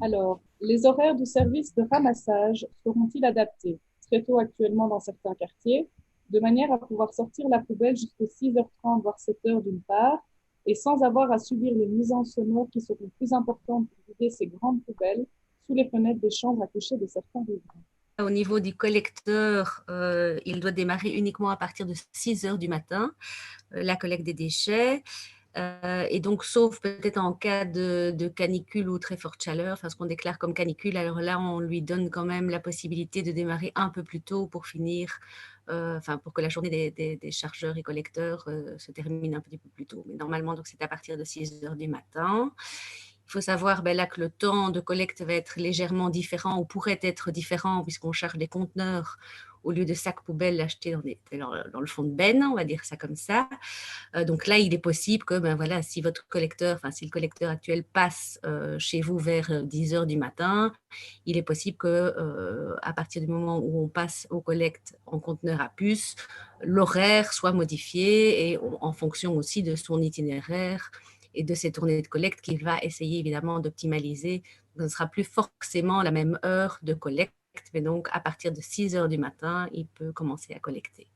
Alors, les horaires du service de ramassage seront-ils adaptés très tôt actuellement dans certains quartiers, de manière à pouvoir sortir la poubelle jusqu'à 6h30, voire 7h d'une part, et sans avoir à subir les nuisances sonores qui seront plus importantes pour vider ces grandes poubelles sous les fenêtres des chambres à coucher de certains riverains. Au niveau du collecteur, il doit démarrer uniquement à partir de 6 heures du matin, la collecte des déchets. Et donc, sauf peut-être en cas de canicule ou très forte chaleur, enfin ce qu'on déclare comme canicule, alors là, on lui donne quand même la possibilité de démarrer un peu plus tôt pour finir, enfin pour que la journée des chargeurs et collecteurs se termine un petit peu plus tôt. Mais normalement, donc c'est à partir de 6 heures du matin. Il faut savoir ben là que le temps de collecte va être légèrement différent ou pourrait être différent puisqu'on charge des conteneurs au lieu de sacs poubelles achetés dans le fond de benne, on va dire ça comme ça. Donc là, il est possible que, ben voilà, si votre collecteur, enfin si le collecteur actuel passe chez vous vers 10 heures du matin, il est possible que à partir du moment où on passe aux collectes en conteneur à puce, l'horaire soit modifié et en fonction aussi de son itinéraire et de ses tournées de collecte qu'il va essayer évidemment d'optimaliser. Ce ne sera plus forcément la même heure de collecte, mais donc à partir de 6 heures du matin, il peut commencer à collecter.